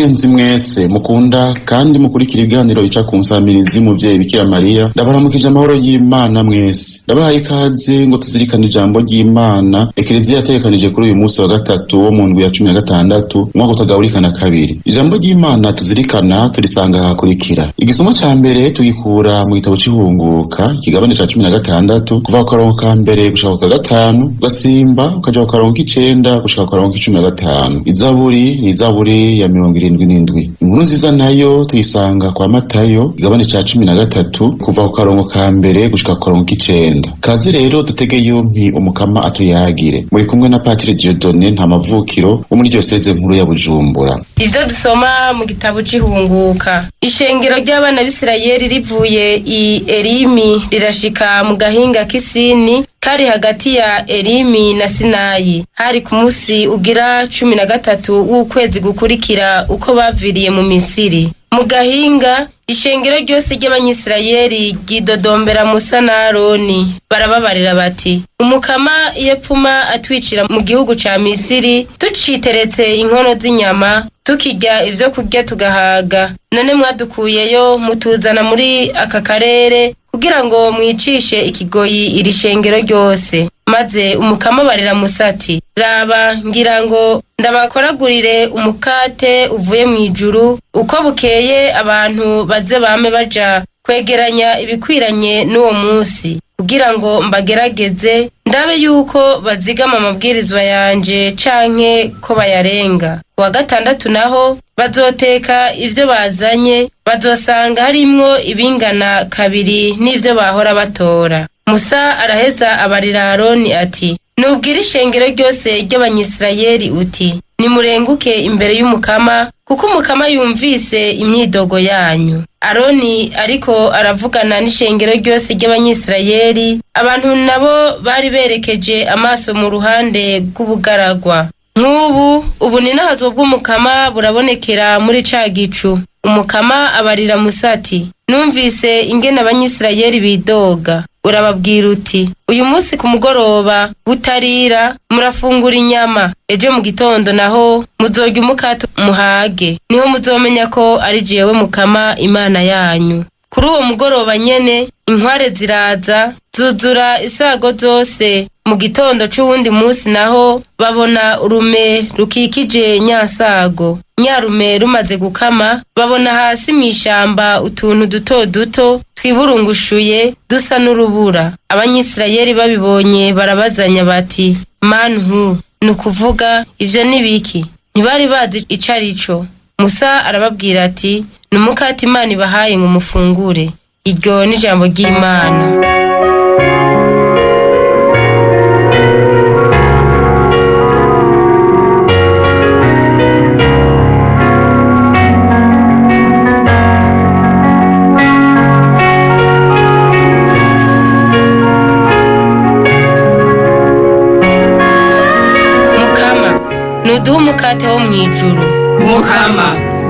bagenzi mwese mukunda kandi mukurikira ibiganiro bica ku nsamirizi muvyeyi Bikira Mariya, ndabaramukije amahoro y'Imana mwese. Ndabahaye ikaze ngo tuzirikane ijambo ry'Imana Ekleziya yategekanije kuri uyu munsi wa gatatu wo mu ndwi ya 16 umwaka utagawurikana kabiri. Ijambo ry'Imana tuzirikana turisanga hakurikira. Igisomo ca mbere tugikura mu gitabo c'Ihunguka ikigabane ca 16 kuva ku karongo ka mbere gushika ku gatanu, ugasimba ukaja ku karongo k'icenda gushika ku karongo k'15. Izaburi ni izaburi ya 77. Inkuru nziza nayo tuyisanga kwa Matayo igabane ca 13 kuva ku karongo ka mbere gushika ku karongo k'icenda. Kazi rero dutege yompi umukama atuyagire. Muri kumwe na Patiri Dieudonné Ntamavukiro wo muri Diocese nkuru ya Bujumbura. Ivyo dusoma mu gitabo c'Ihunguka. Ishengero ry'abana b'Isirayeli rivuye i Elimi rirashika mu gahinga k'Isini kari hagati ya Elimi na Sinayi. Hari ku musi ugira 13 w'ukwezi gukurikira uko baviriye mu Misiri. Mu gahinga ishengero ryose ry'Abanyisirayeli ryidodombera Musa na Aroni, barababarira bati, umukama yepfuma atwicira mu gihugu ca Misiri tuciteretse inkono z'inyama, tukirya ivyo kurya tugahaga. None mwadukuyeyo mutuzana muri aka karere kugira ngo mwicishe ikigoyi iri shengero ryose. Maze umukama barira Musa ati, raba ngira ngo ndabakoragurire umukate uvuye mu ijuru, uko bukeye abantu baze bame baja kwegeranya ibikwiranye n'uwo musi, kugira ngo mbagerageze ndabe yuko bazigama amabwirizwa yanje canke ko bayarenga. Wa gatandatu naho bazoteka ivyo bazanye, bazosanga harimwo ibingana kabiri n'ivyo bahora batora. Musa araheza abarira Aroni ati, nubwira ishengero ryose ry'Abanyisirayeli uti, nimurenguke imbere y'umukama, kuko umukama yumvise imyidogo yanyu. Aroni ariko aravugana n'ishengero ryose ry'Abanyisirayeli, abantu nabo bari berekeje amaso mu ruhande rw'ubugaragwa. Ubu ni nahazwa bw'umukama burabonekera muri ca gicu. Umukama abarira Musa ati, numvise ingene Abanyisirayeli bidoga. Urababwira uti, uyu munsi ku mugoroba butarira murafungura inyama, ejo mu gitondo naho muzorya umukate muhage, niho muzomenya ko ari jewe mukama Imana yanyu. Kuri uwo mugoroba nyene inkware ziraza zuzura isago zose. Mu gitondo c'uwundi munsi naho babona urume rukikije nyasago. Nyarume rumaze gukama, babona hasi mw'ishamba utuntu duto duto twiburungushuye dusa n'urubura. Abanyisirayeli babibonye barabazanya bati, manhu, nukuvuga ivyo nibiki? Ntibari bazi ico arico. Musa arababwira ati, numukate Imana ibahaye ngo mufungure. Iryo ni ijambo ry'Imana. Nuduha umukate wo mw'ijuru. Mukama,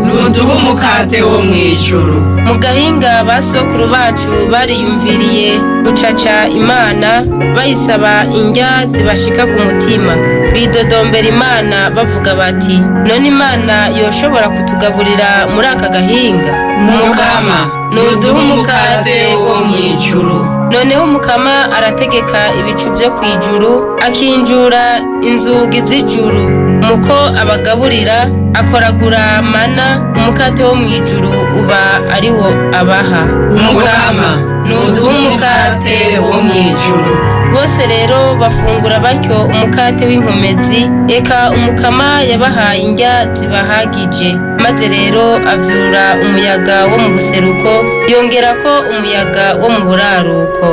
nuduha umukate wo mw'ijuru. Mu gahinga basokuru bacu bariyumviriye gucaca Imana, bayisaba indya zibashika ku mutima. Bidodombera Imana bavuga bati, none Imana yoshobora kutugaburira muri aka gahinga? Mukama, nuduha umukate wo mw'ijuru. Noneho umukama arategeka ibicu vyo kw'ijuru, akinjura inzugi z'ijuru. Muko abagaburira akoragura mana, umukate wo mw'ijuru uba ari wo abaha. Mukama, nuduha umukate wo mw'ijuru. Bose rero bafungura batyo umukate w'inkomezi, eka umukama yabahaye indya zibahagije. Maze rero avyura umuyaga wo mu buseruko, yongerako umuyaga wo mu buraruko.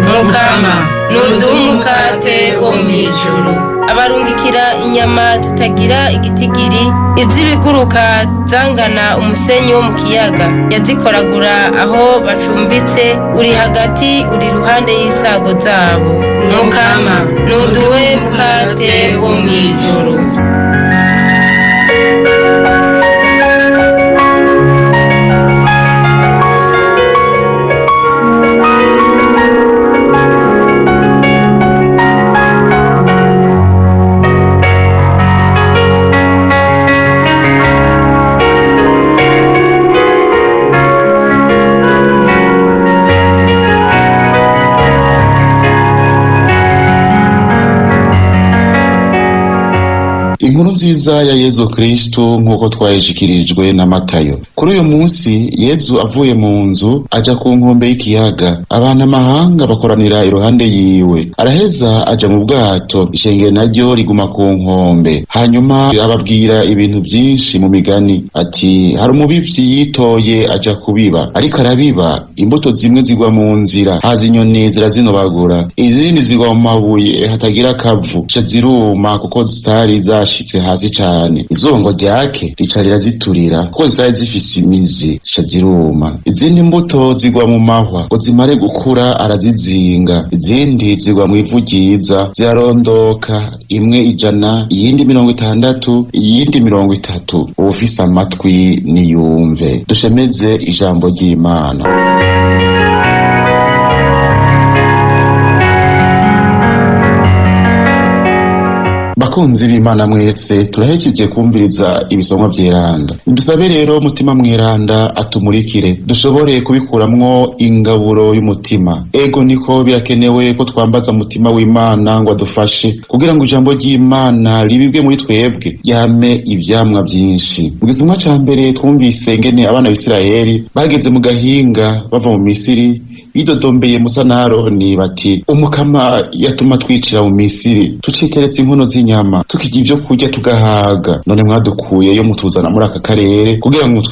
Mukama, nuduha umukate wo mw'ijuru. Abarungikira inyama zitagira igitigiri, iz'ibiguruka zangana umusenyi wo mu kiyaga. Yazikoragura aho bacumbitse, uri hagati uri ruhande y'isago zabo. Mukama, nuduhe mukate wo mw'ijuru. inkuru nziza ya Yezu Kristo nk'uko twayishikirijwe na Matayo. Kuri uyu munsi Yezu avuye mu nzu aja ku nkombe y'ikiyaga, abantu amahanga bakoranira iruhande yiwe. Araheza aja mu bwato, ishengero naryo riguma ku nkombe. Hanyuma ababwira ibintu byinshi mu migani ati, hari umubivyi yitoye aja kubiba, ariko arabiba, imbuto zimwe zigwa mu nzira, haza inyoni zirazinobagura, izindi zigwa mu mabuye hatagira akavu, ca ziruma kuko zitari zashitse hasi cane. Izuba ngo ryake rica riraziturira kuko zitari zifise imizi, zica ziruma. Izindi mbuto zigwa mu mahwa, ngo zimare gukura arazizinga. Izindi zigwa mu ivu ryiza, zirarondoka, imwe 100, iyindi 60, iyindi 30. Uwufise amatwi niyumve. Dushemeze ijambo ry'Imana. Bakunzi b'Imana mwese, turahejeje kumviriza ibisomwa vy'Iranda. Dusabe rero mutima mweranda atumurikire, dushobore kubikuramwo ingaburo y'umutima. Ego niko birakenewe ko twambaza mutima w'Imana ngo adufashe kugira ngo ijambo ry'Imana ribibwe muri twebwe, yame ivyamwa vyinshi. Mu gisomwa ca mbere twumvise ingene abana b'Isirayeli bageze mu gahinga bava mu Misiri, bidodombeye Musa na Aroni bati, umukama yatuma twicira mu Misiri, tuciteretse inkono z'inyama, tukirya ivyo kurya tugahaga. None mwadukuyeyo mutuzana muri aka karere kugira ngo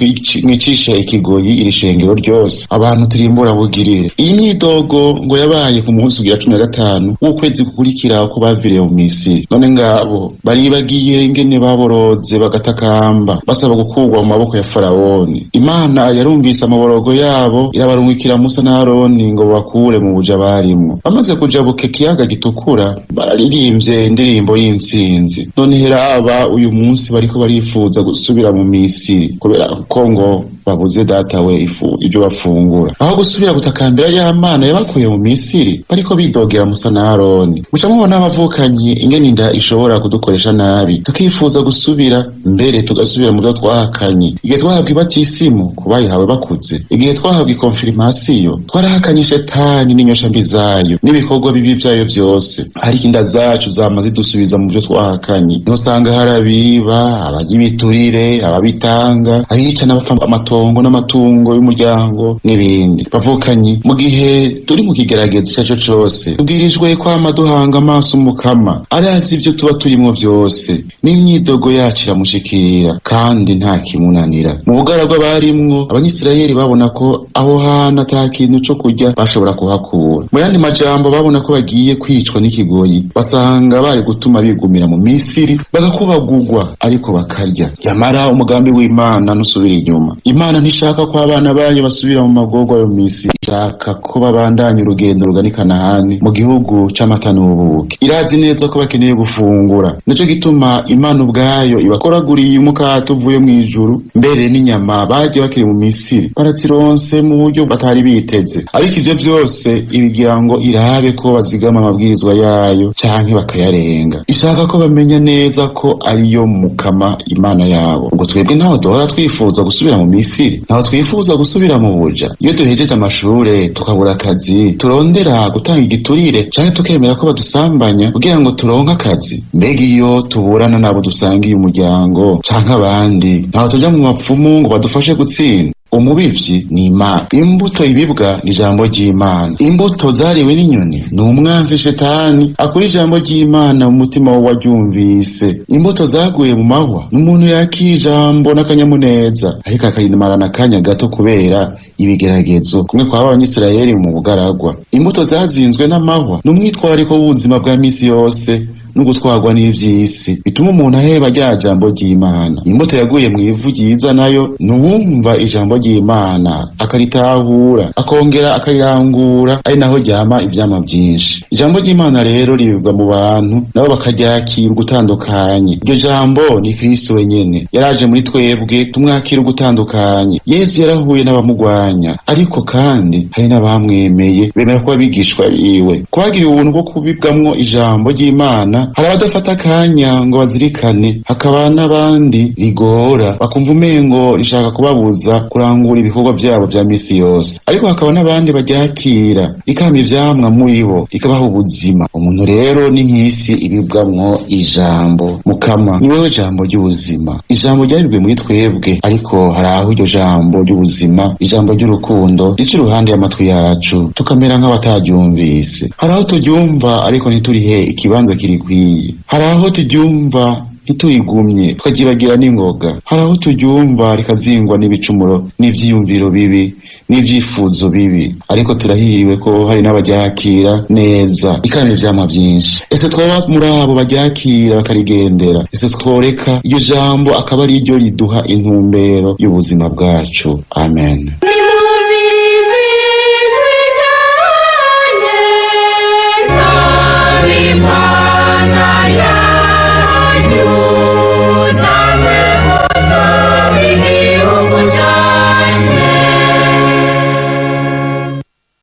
mwicishe ikigoyi iri shengero ryose, abantu turimbura bugirire. Iyi myidogo ngo yabaye ku munsi ugira 15 w'ukwezi gukurikira uko baviriye mu Misiri. None ngabo baribagiye ingene baboroze bagatakamba basaba gukurwa mu maboko ya Farawoni. Imana yarumvise amaborogo yabo, irabarungikira Musa na Aroni ngo bakure mu buja barimwo. Bamaze kujabuka ikiyaga gitukura, bararirimbye indirimbo y'intsinzi. None heraba uyu munsi bariko barifuza gusubira mu Misiri kubera ko ngo babuze data we ibyo bafungura. Aho gusubira gutakambira ya Mana yabakuye mu Misiri, bariko bidogera Musa na Aroni. Muca mubona abavukanyi ingene inda ishobora kudukoresha nabi, tukifuza gusubira, mbere tugasubira mu byo twahakanye. Igihe twahabwa ibatisimu kubayihawe bakuze, igihe twahabwa ikonfirmasiyo twarahakanye Shetani n'inyosha mbi zayo n'ibikorwa bibi vyayo vyose, ariko inda zacu zama zidusubiza mu byo twahakanye. Niho usanga harabiba, abarya ibiturire, ababitanga, abicana bapfa amatongo n'amatungo y'umuryango n'ibindi. Bavukanyi, mu gihe turi mu kigeragezo ico cose, tubwirijwe kwama duhanga amaso umukama, arazi ivyo tuba turimwo vyose, n'imyidogo yacu iramushikira kandi nta kimunanira. Mu bugaragwa barimwo, Abanyisirayeli babona ko aho hantu ata kintu co kurya bashobora kuhakura. Mu yandi majambo babona ko bagiye kwicwa n'ikigoyi, basanga bari gutuma bigumira mu Misiri bagakubagurwa ariko bakarya. Yamara umugambi w'Imana nusubira inyuma. Imana ntishaka ko abana bayo basubira mu magorwa yo Misiri, ishaka ko babandanya urugendo rugana Kanahani, mu gihugu c'amata n'ubuki. Irazi neza ko bakeneye gufungura, nico gituma Imana ubwayo ibakoraguriye umukate uvuye mw'ijuru, mbere n'inyama bagiye bakiri mu Misiri barazironse mu buryo batari biteze. Ariko ivyo vyose ibigira ngo irabe ko bazigama amabwirizwa yayo canke bakayarenga. Ishaka ko bamenya neza ko ariyo mukama Imana yabo. Ubwo twebwe ntaho duhora twifuza gusubira mu Misiri, ntaho twifuza gusubira mu buja. Iyo duhejeje amashure tukabura akazi, turondera gutanga igiturire canke tukemera ko badusambanya kugira ngo turonke akazi. Mbega iyo tuburana nabo dusangiye umuryango canke abandi, ntaho tuja mu mapfumu ngo badufashe gutsinda. Umubivyi ni Imana, imbuto ibibwa ni ijambo ry'Imana. Imbuto zariwe n'inyoni ni umwanzi Shetani akura ijambo ry'Imana mu mutima waryumvise. Imbuto zaguye mu mahwa n'umuntu yakira ijambo n'akanyamuneza, ariko akarimarana akanya gato kubera ibigeragezo, kumwe kwa Abanyisirayeli mu bugaragwa. Imbuto zazinzwe n'amahwa n'umwitwariko w'ubuzima bwa misi yose n'ugutwarwa n'ivy'isi, bituma umuntu aheba rya jambo ry'Imana. Imbuto yaguye mu ivu ryiza nayo nuwumva ijambo ry'Imana akaritahura, akongera akarirangura, ari naho ryama ivyama vyinshi. Ijambo ry'Imana rero ribwa mu bantu nabo bakaryakira ugutandukanye. Iryo jambo ni Kristo wenyene, yaraje muri twebwe tumwakira ugutandukanye. Yesu yarahuye n'abamugwanya, ariko kandi hari n'abamwemeye bemera ko abigishwa biwe. Kwagiriye ubuntu bwo kubibwamwo ijambo ry'Imana hari abadafata akanya ngo bazirikane, hakaba n'abandi rigora bakumva umengo rishaka kubabuza kurangura ibikorwa vyabo vya misi yose, ariko hakaba n'abandi baryakira rikama ivyamwa muri bo rikabaha ubuzima. Umuntu rero ni nk'isi ibibwamwo ijambo. Mukama ni wewe jambo ry'ubuzima, ijambo ryaribwe muri twebwe, ariko hari aho iryo jambo ry'ubuzima, ijambo ry'urukundo rica iruhande y'amatwi yacu tukamera nk'abataryumvise. Hari aho turyumva ariko ntiturihe ikibanza kirikwiye, hari aho turyumva ntiturigumye tukagibagira n'ingoga, hari aho turyumva rikazingwa n'ibicumuro n'ivyiyumviro bibi n'ivyifuzo bibi, ariko turahiriwe ko hari n'abaryakira neza ikana ivyamwa vyinshi. Ese twoba muri abo baryakira bakarigendera? Ese tworeka iryo jambo akaba ari ryo riduha intumbero y'ubuzima bwacu? Amen.